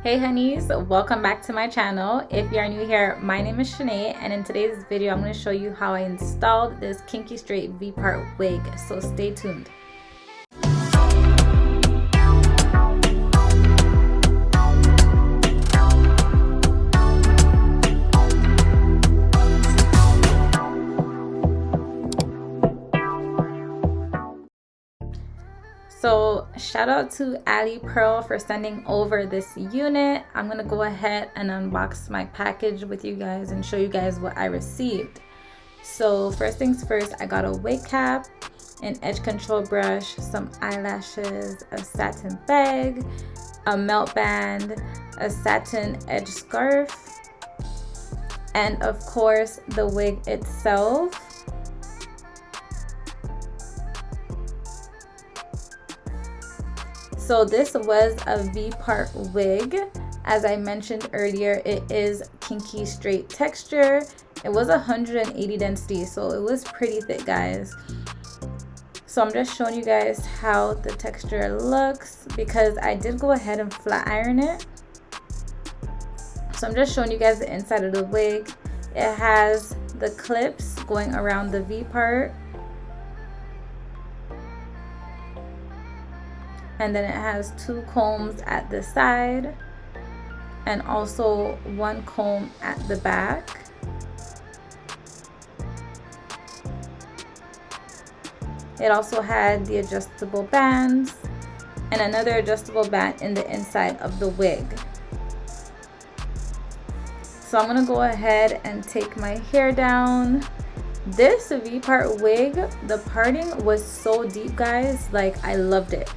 Hey honeys, welcome back to my channel. If you are new here, my name is Shanae, and in today's video I'm going to show you how I installed this Kinky straight V-part wig, so stay tuned. So shout out to Alipearl for sending over this unit. I'm gonna go ahead and unbox my package with you guys and show you guys what I received. So first things first, I got a wig cap, an edge control brush, some eyelashes, a satin bag, a melt band, a satin edge scarf, and of course the wig itself. So this was a V-part wig. As I mentioned earlier, it is kinky straight texture. It was 180 density, so it was pretty thick, guys. So I'm just showing you guys how the texture looks because I did go ahead and flat iron it. So I'm just showing you guys the inside of the wig. It has the clips going around the V part. And then it has two combs at the side and also one comb at the back. It also had the adjustable bands and another adjustable band in the inside of the wig. So I'm gonna go ahead and take my hair down. This V-part wig, the parting was so deep, guys, like I loved it.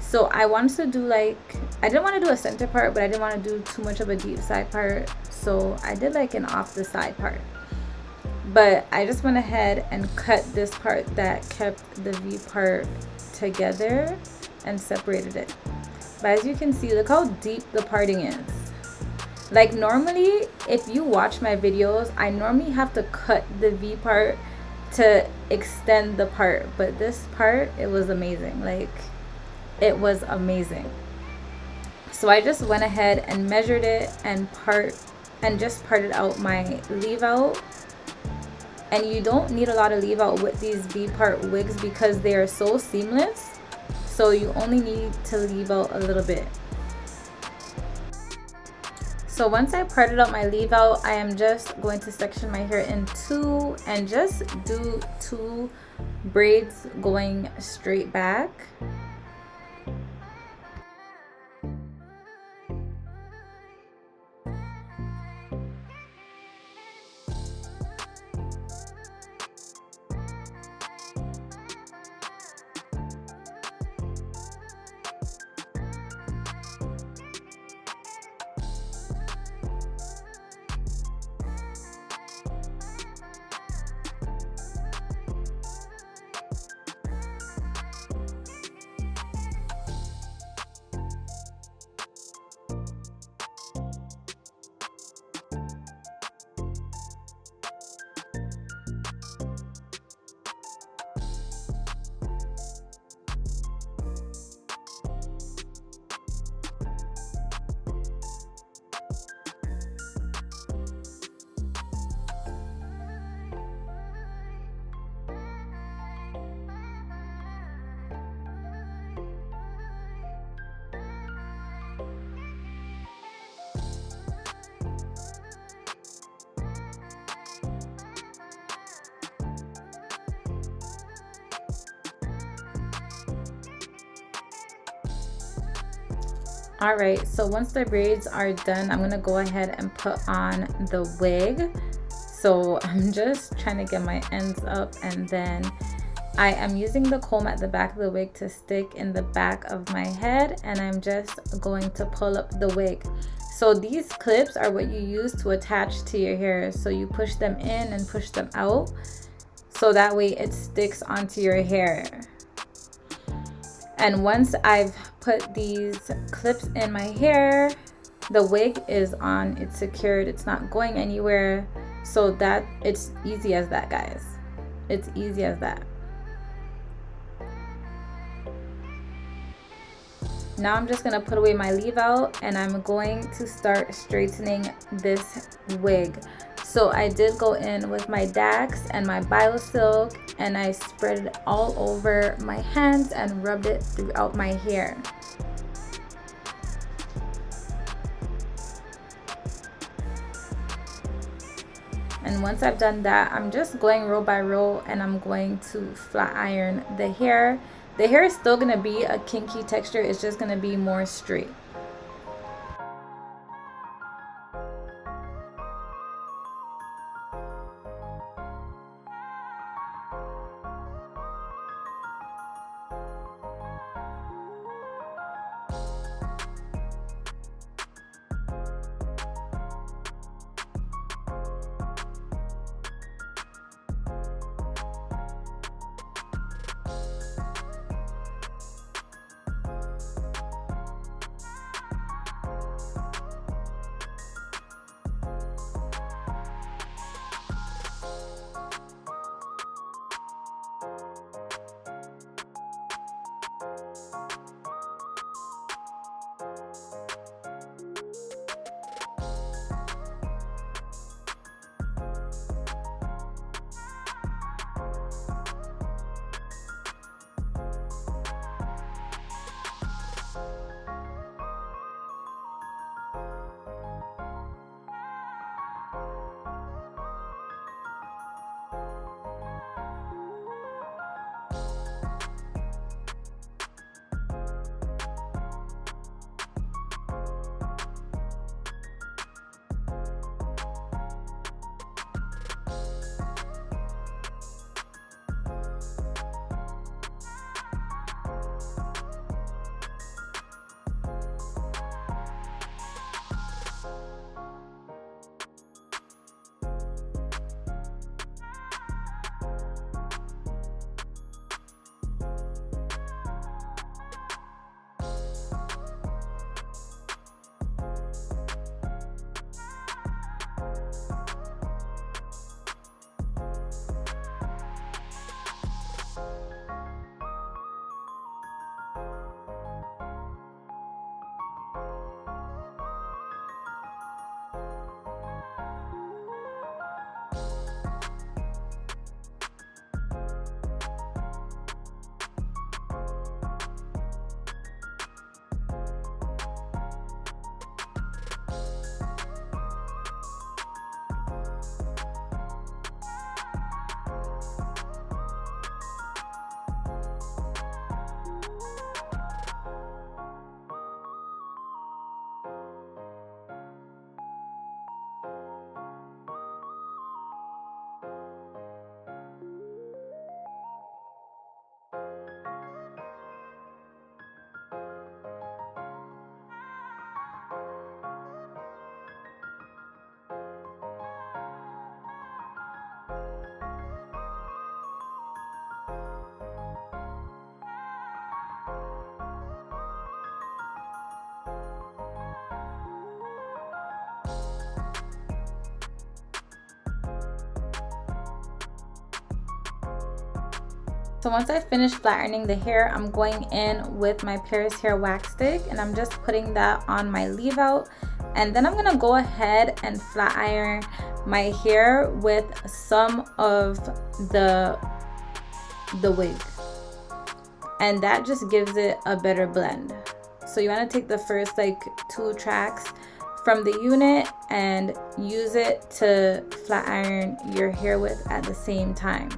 So I wanted to do I didn't want to do a center part, but I didn't want to do too much of a deep side part. So I did like an off the side part. But I just went ahead and cut this part that kept the V part together and separated it. But as you can see, look how deep the parting is. Like normally, if you watch my videos, I normally have to cut the V part to extend the part. But this part, it was amazing. Like, it was amazing. So I just went ahead and measured it and just parted out my leave out. And you don't need a lot of leave out with these V-part wigs because they are so seamless. So you only need to leave out a little bit. So once I parted out my leave out, I am just going to section my hair in two and just do two braids going straight back. Alright, so once the braids are done, I'm gonna go ahead and put on the wig. So I'm just trying to get my ends up, and then I am using the comb at the back of the wig to stick in the back of my head, and I'm just going to pull up the wig. So these clips are what you use to attach to your hair. So you push them in and push them out, so that way it sticks onto your hair. And once I've put these clips in my hair, the wig is on, it's secured, it's not going anywhere. So that it's easy as that, guys. It's easy as that. Now I'm just gonna put away my leave out and I'm going to start straightening this wig. So I did go in with my Dax and my BioSilk and I spread it all over my hands and rubbed it throughout my hair. And once I've done that, I'm just going row by row and I'm going to flat iron the hair. The hair is still gonna be a kinky texture, it's just gonna be more straight. So once I finish flat ironing the hair, I'm going in with my Paris hair wax stick and I'm just putting that on my leave out. And then I'm gonna go ahead and flat iron my hair with some of the wig. And that just gives it a better blend. So you wanna take the first like 2 tracks from the unit and use it to flat iron your hair with at the same time.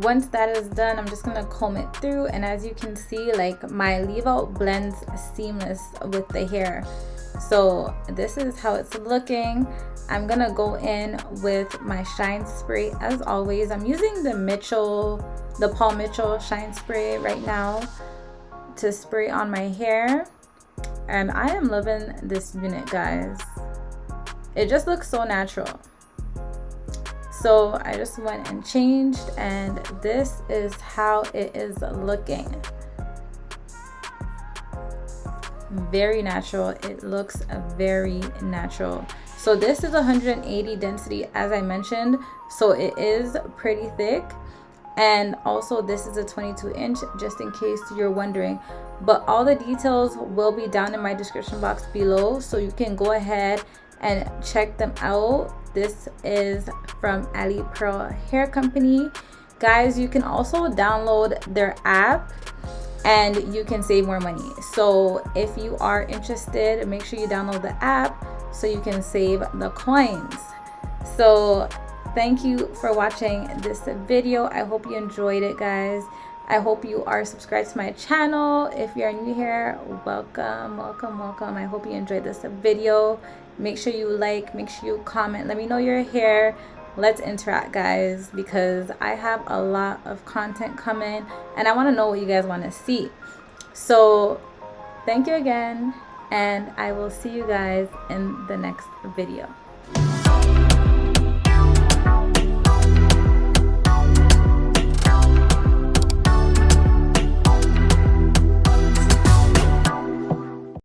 Once that is done, I'm just gonna comb it through, and as you can see, like my leave out blends seamless with the hair. So this is how it's looking. I'm gonna go in with my shine spray as always. I'm using the Paul Mitchell shine spray right now to spray on my hair, and I am loving this unit, guys. It just looks so natural. So I just went and changed, and this is how it is looking. Very natural. It looks very natural. So this is 180 density, as I mentioned, so it is pretty thick. And also this is a 22-inch, just in case you're wondering. But all the details will be down in my description box below, so you can go ahead and check them out. This is from Alipearl Hair Company. Guys, you can also download their app and you can save more money. So if you are interested, make sure you download the app so you can save the coins. So thank you for watching this video. I hope you enjoyed it, guys. I hope you are subscribed to my channel. If you're new here, welcome. I hope you enjoyed this video. Make sure you like, make sure you comment, let me know you're here. Let's interact, guys, because I have a lot of content coming and I want to know what you guys want to see. So thank you again, and I will see you guys in the next video.